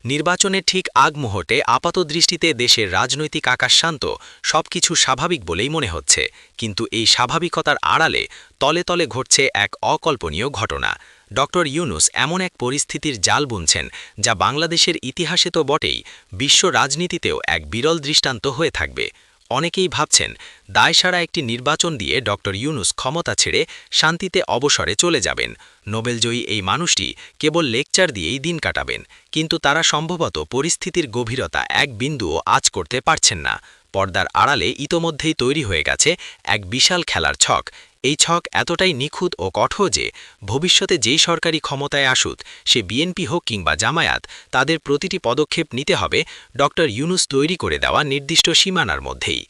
নির্বাচনের ঠিক আগ মুহূর্তে আপাতদৃষ্টিতে দেশের রাজনৈতিক আকাশ শান্ত, সবকিছু স্বাভাবিক বলেই মনে হচ্ছে, কিন্তু এই স্বাভাবিকতার আড়ালে তলে তলে ঘটছে এক অকল্পনীয় ঘটনা। ডক্টর ইউনূস এমন এক পরিস্থিতির জাল বুনছেন, যা বাংলাদেশের ইতিহাসে তো বটেই, বিশ্ব রাজনীতিতেও এক বিরল দৃষ্টান্ত হয়ে থাকবে। অনেকেই ভাবছেন, দায়সারা একটি নির্বাচন দিয়ে ডক্টর ইউনূস ক্ষমতা ছেড়ে শান্তিতে অবসরে চলে যাবেন, নোবেলজয়ী এই মানুষটি কেবল লেকচার দিয়েই দিন কাটাবেন। কিন্তু তারা সম্ভবত পরিস্থিতির গভীরতা এক বিন্দুও আঁচ করতে পারছেন না। পর্দার আড়ালে ইতোমধ্যেই তৈরি হয়ে গেছে এক বিশাল খেলার ছক। এই ছক এতটাই নিখুঁত ও কঠোর যে ভবিষ্যতে যেই সরকারি ক্ষমতায় আসুক, সে বিএনপি হোক কিংবা জামায়াত, তাদের প্রতিটি পদক্ষেপ নিতে হবে ডক্টর ইউনূস তৈরি করে দেওয়া নির্দিষ্ট সীমানার মধ্যেই।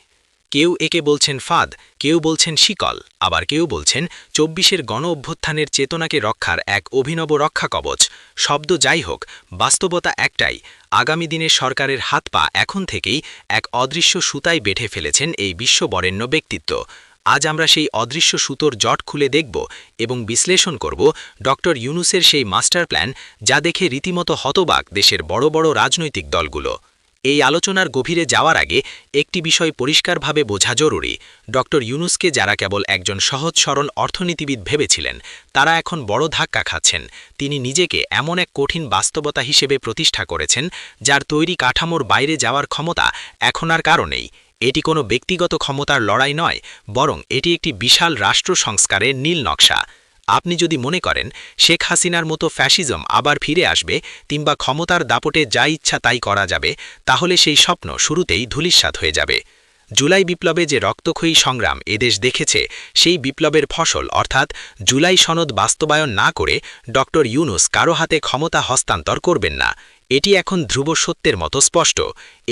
কেউ একে বলছেন ফাঁদ, কেউ বলছেন শিকল, আবার কেউ বলছেন ২৪-এর গণ অভ্যুত্থানের চেতনাকে রক্ষার এক অভিনব রক্ষা কবচ। শব্দ যাই হোক, বাস্তবতা একটাই, আগামী দিনের সরকারের হাত পা এখন থেকেই এক অদৃশ্য সুতায় বেঁধে ফেলেছেন এই বিশ্ববরেণ্য ব্যক্তিত্ব। আজ আমরা সেই অদৃশ্য সুতোর জট খুলে দেখব এবং বিশ্লেষণ করব ডক্টর ইউনূসের সেই মাস্টার প্ল্যান, যা দেখে রীতিমতো হতবাক দেশের বড় বড় রাজনৈতিক দলগুলো। এই আলোচনার গভীরে যাওয়ার আগে একটি বিষয় পরিষ্কারভাবে বোঝা জরুরি, ডক্টর ইউনূসকে যারা কেবল একজন সহজ সরল অর্থনীতিবিদ ভেবেছিলেন, তারা এখন বড় ধাক্কা খাচ্ছেন। তিনি নিজেকে এমন এক কঠিন বাস্তবতা হিসেবে প্রতিষ্ঠা করেছেন, যার তৈরি কাঠামোর বাইরে যাওয়ার ক্ষমতা এখন আর কারো নেই। এটি কোনো ব্যক্তিগত ক্ষমতার লড়াই নয়, বরং এটি একটি বিশাল রাষ্ট্র সংস্কারের নীল নকশা। আপনি যদি মনে করেন শেখ হাসিনার মতো ফ্যাসিজম আবার ফিরে আসবে কিংবা ক্ষমতার দাপটে যা ইচ্ছা তাই করা যাবে, তাহলে সেই স্বপ্ন শুরুতেই ধূলিসাৎ হয়ে যাবে। জুলাই বিপ্লবে যে রক্তক্ষয়ী সংগ্রাম এদেশ দেখেছে, সেই বিপ্লবের ফসল অর্থাৎ জুলাই সনদ বাস্তবায়ন না করে ডক্টর ইউনূস কারো হাতে ক্ষমতা হস্তান্তর করবেন না। এটি এখন ধ্রুব সত্যের মতো স্পষ্ট।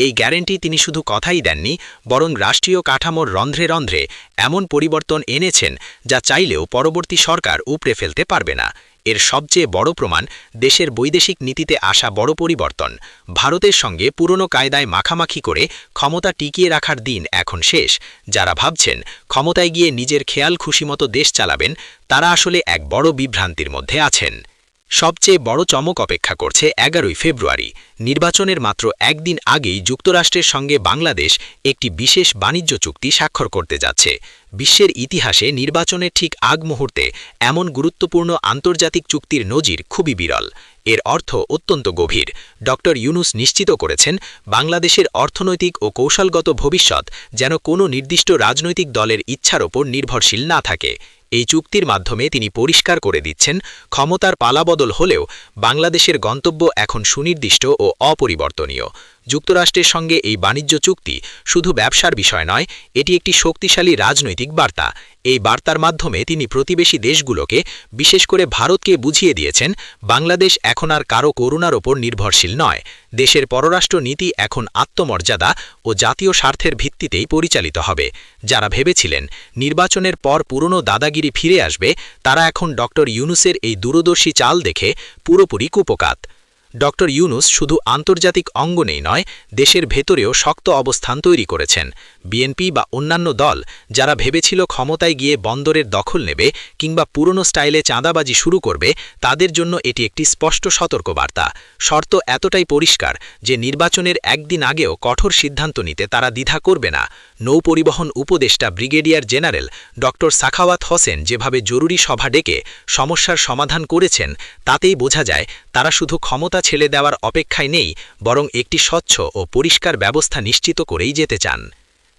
এই গ্যারেন্টি তিনি শুধু কথাই দেননি, বরং রাষ্ট্রীয় কাঠামোর রন্ধ্রে রন্ধ্রে এমন পরিবর্তন এনেছেন, যা চাইলেও পরবর্তী সরকার উপড়ে ফেলতে পারবে না। এর সবচেয়ে বড় প্রমাণ দেশের বৈদেশিক নীতিতে আসা বড় পরিবর্তন। ভারতের সঙ্গে পুরনো কায়দায় মাখামাখি করে ক্ষমতা টিকিয়ে রাখার দিন এখন শেষ। যারা ভাবছেন ক্ষমতায় গিয়ে নিজের খেয়াল খুশিমতো দেশ চালাবেন, তারা আসলে এক বড় বিভ্রান্তির মধ্যে আছেন। সবচেয়ে বড় চমক অপেক্ষা করছে ১১ই ফেব্রুয়ারি। নির্বাচনের মাত্র একদিন আগেই যুক্তরাষ্ট্রের সঙ্গে বাংলাদেশ একটি বিশেষ বাণিজ্য চুক্তি স্বাক্ষর করতে যাচ্ছে। বিশ্বের ইতিহাসে নির্বাচনের ঠিক আগ মুহূর্তে এমন গুরুত্বপূর্ণ আন্তর্জাতিক চুক্তির নজির খুবই বিরল। এর অর্থ অত্যন্ত গভীর। ডক্টর ইউনূস নিশ্চিত করেছেন, বাংলাদেশের অর্থনৈতিক ও কৌশলগত ভবিষ্যৎ যেন কোনো নির্দিষ্ট রাজনৈতিক দলের ইচ্ছার ওপর নির্ভরশীল না থাকে। এই চুক্তির মাধ্যমে তিনি পরিষ্কার করে দিচ্ছেন, ক্ষমতার পালাবদল হলেও বাংলাদেশের গন্তব্য এখন সুনির্দিষ্ট ও অপরিবর্তনীয়। যুক্তরাষ্ট্রের সঙ্গে এই বাণিজ্য চুক্তি শুধু ব্যবসার বিষয় নয়, এটি একটি শক্তিশালী রাজনৈতিক বার্তা। এই বার্তার মাধ্যমে তিনি প্রতিবেশী দেশগুলোকে, বিশেষ করে ভারতকে বুঝিয়ে দিয়েছেন, বাংলাদেশ এখন আর কারো করুণার ওপর নির্ভরশীল নয়। দেশের পররাষ্ট্র নীতি এখন আত্মমর্যাদা ও জাতীয় স্বার্থের ভিত্তিতেই পরিচালিত হবে। যারা ভেবেছিলেন নির্বাচনের পর পুরনো দাদাগিরি ফিরে আসবে, তারা এখন ডক্টর ইউনূসের এই দূরদর্শী চাল দেখে পুরোপুরি কুপোকাত। ডক্টর ইউনূস শুধু আন্তর্জাতিক অঙ্গনেই নয়, দেশের ভেতরেও শক্ত অবস্থান তৈরি করেছেন। বিএনপি বা অন্যান্য দল যারা ভেবেছিল ক্ষমতায় গিয়ে বন্দরের দখল নেবে কিংবা পুরনো স্টাইলে চাঁদাবাজি শুরু করবে, তাদের জন্য এটি একটি স্পষ্ট সতর্কবার্তা। শর্ত এতটাই পরিষ্কার যে নির্বাচনের একদিন আগেও কঠোর সিদ্ধান্ত নিতে তারা দ্বিধা করবে না। নৌপরিবহন উপদেষ্টা brigadier general doctor Sakhawat Hossain যেভাবে জরুরি সভা ডেকে সমস্যার সমাধান করেছেন, তাতেই বোঝা যায় তারা শুধু ক্ষমতা ছেড়ে দেওয়ার অপেক্ষায় নেই, বরং একটি স্বচ্ছ ও পরিষ্কার ব্যবস্থা নিশ্চিত করেই যেতে চান।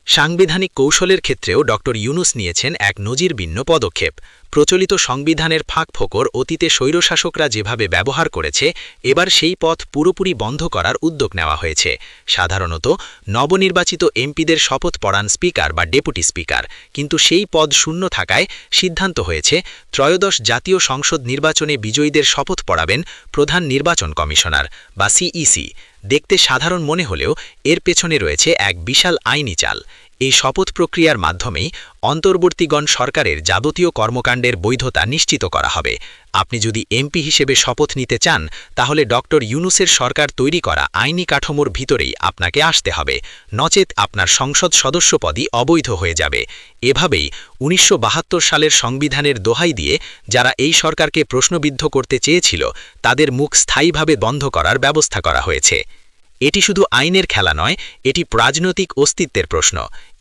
সাংবিধানিক কৌশলের ক্ষেত্রেও ডক্টর ইউনূস নিয়েছেন এক নজিরবিহীন পদক্ষেপ। প্রচলিত সংবিধানের ফাঁকফোকর অতীতে স্বৈরশাসকরা যেভাবে ব্যবহার করেছে, এবার সেই পথ পুরোপুরি বন্ধ করার উদ্যোগ নেওয়া হয়েছে। সাধারণত নবনির্বাচিত এমপিদের শপথ পড়ান স্পিকার বা ডেপুটি স্পিকার, কিন্তু সেই পদ শূন্য থাকায় সিদ্ধান্ত হয়েছে ত্রয়োদশ জাতীয় সংসদ নির্বাচনে বিজয়ীদের শপথ পড়াবেন প্রধান নির্বাচন কমিশনার বা সিইসি। দেখতে সাধারণ মনে হলেও এর পেছনে রয়েছে এক বিশাল আইনি চাল। এই শপথ প্রক্রিয়ার মাধ্যমেই অন্তর্বর্তীগণ সরকারের যাবতীয় কর্মকাণ্ডের বৈধতা নিশ্চিত করা হবে। আপনি যদি এমপি হিসেবে শপথ নিতে চান তাহলে ডক্টর ইউনূসের সরকার তৈরি করা আইনি কাঠামোর ভিতরেই আপনাকে আসতে হবে, নচেত আপনার সংসদ সদস্যপদই অবৈধ হয়ে যাবে। এভাবেই ১৯৭২ সালের সংবিধানের দোহাই দিয়ে যারা এই সরকারকে প্রশ্নবিদ্ধ করতে চেয়েছিল তাদের মুখ স্থায়ীভাবে বন্ধ করার ব্যবস্থা করা হয়েছে। এটি শুধু আইনের খেলা নয়, এটি রাজনৈতিক অস্তিত্বের প্রশ্ন।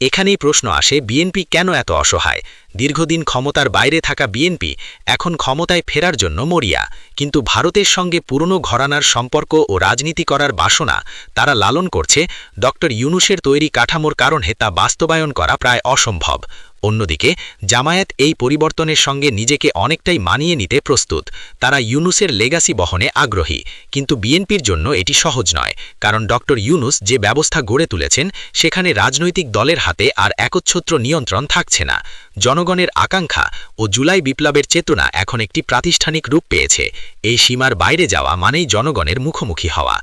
এখানেই প্রশ্ন আসে, বিএনপি কেন এত অসহায়? দীর্ঘদিন ক্ষমতার বাইরে থাকা বিএনপি এখন ক্ষমতায় ফেরার জন্য মরিয়া, কিন্তু ভারতের সঙ্গে পুরনো ঘরানার সম্পর্ক ও রাজনীতি করার বাসনা তারা লালন করছে। ডক্টর ইউনূসের তৈরি কাঠামোর কারণে তা বাস্তবায়ন করা প্রায় অসম্ভব। অন্যদিকে জামায়াত এই পরিবর্তনের সঙ্গে নিজেকে অনেকটাই মানিয়ে নিতে প্রস্তুত। তারা ইউনূসের লেগাসি বহনে আগ্রহী, কিন্তু বিএনপির জন্য এটি সহজ নয়, কারণ ডক্টর ইউনূস যে ব্যবস্থা গড়ে তুলেছেন সেখানে রাজনৈতিক দলের হাতে আর একচ্ছত্র নিয়ন্ত্রণ থাকছে না। জনগণের আকাঙ্ক্ষা ও জুলাই বিপ্লবের চেতনা এখন একটি প্রাতিষ্ঠানিক রূপ পেয়েছে। এই সীমার বাইরে যাওয়া মানেই জনগণের মুখোমুখি হওয়া।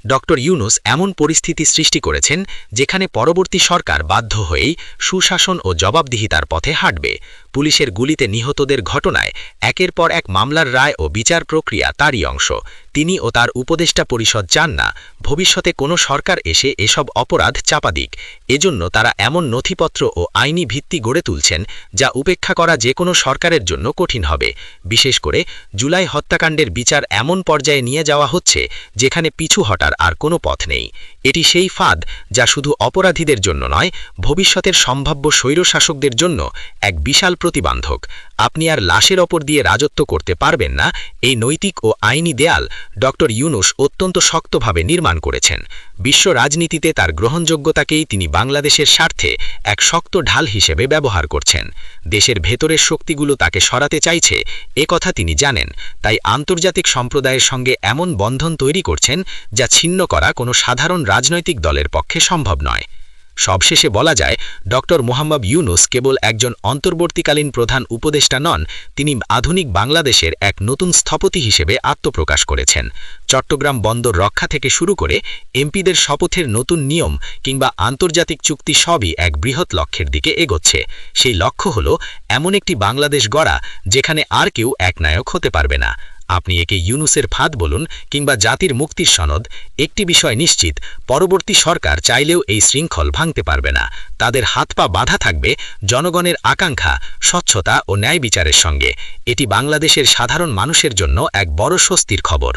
ডক্টর ইউনূস এমন পরিস্থিতি সৃষ্টি করেছেন যেখানে পরবর্তী সরকার বাধ্য হয়েই সুশাসন ও জবাবদিহিতার পথে হাঁটবে। পুলিশের গুলিতে নিহতদের ঘটনায় একের পর এক মামলার রায় ও বিচার প্রক্রিয়া তারই অংশ। তিনি ও তার উপদেষ্টা পরিষদ চান না ভবিষ্যতে কোনো সরকার এসে এসব অপরাধ চাপা দিক। এজন্য তারা এমন নথিপত্র ও আইনি ভিত্তি গড়ে তুলছেন যা উপেক্ষা করা যে কোনো সরকারের জন্য কঠিন হবে। বিশেষ করে জুলাই হত্যাকাণ্ডের বিচার এমন পর্যায়ে নিয়ে যাওয়া হচ্ছে যেখানে পিছু হটার আর কোনো পথ নেই। এটি সেই ফাঁদ যা শুধু অপরাধীদের জন্য নয়, ভবিষ্যতের সম্ভাব্য স্বৈরশাসকদের জন্য এক বিশাল প্রতিবন্ধক। আপনি আর লাশের ওপর দিয়ে রাজত্ব করতে পারবেন না, এই নৈতিক ও আইনি দেয়াল ডক্টর ইউনূস অত্যন্ত শক্তভাবে নির্মাণ করেছেন। বিশ্ব রাজনীতিতে তার গ্রহণযোগ্যতাকেই তিনি বাংলাদেশের স্বার্থে এক শক্ত ঢাল হিসেবে ব্যবহার করছেন। দেশের ভেতরের শক্তিগুলো তাকে সরাতে চাইছে, কথা তিনি জানেন। তাই আন্তর্জাতিক সম্প্রদায়ের সঙ্গে এমন বন্ধন তৈরি করছেন যা ছিন্ন করা কোনো সাধারণ রাজনৈতিক দলের পক্ষে সম্ভব নয়। সবশেষে বলা যায়, ডক্টর মোহাম্মদ ইউনূস কেবল একজন অন্তর্বর্তীকালীন প্রধান উপদেষ্টা নন, তিনি আধুনিক বাংলাদেশের এক নতুন স্থপতি হিসেবে আত্মপ্রকাশ করেছেন। চট্টগ্রাম বন্দর রক্ষা থেকে শুরু করে এমপিদের শপথের নতুন নিয়ম কিংবা আন্তর্জাতিক চুক্তি সবই এক বৃহৎ লক্ষ্যের দিকে এগোচ্ছে। সেই লক্ষ্য হল এমন একটি বাংলাদেশ গড়া যেখানে আর কেউ একনায়ক হতে পারবে না। আপনি একে ইউনূসের ফাঁদ বলুন কিংবা জাতির মুক্তির সনদ, একটি বিষয় নিশ্চিত, পরবর্তী সরকার চাইলেও এই শৃঙ্খল ভাঙতে পারবে না। তাদের হাত পা বাঁধা থাকবে জনগণের আকাঙ্ক্ষা, স্বচ্ছতা ও ন্যায় বিচারের সঙ্গে। এটি বাংলাদেশের সাধারণ মানুষের জন্য এক বড় স্বস্তির খবর।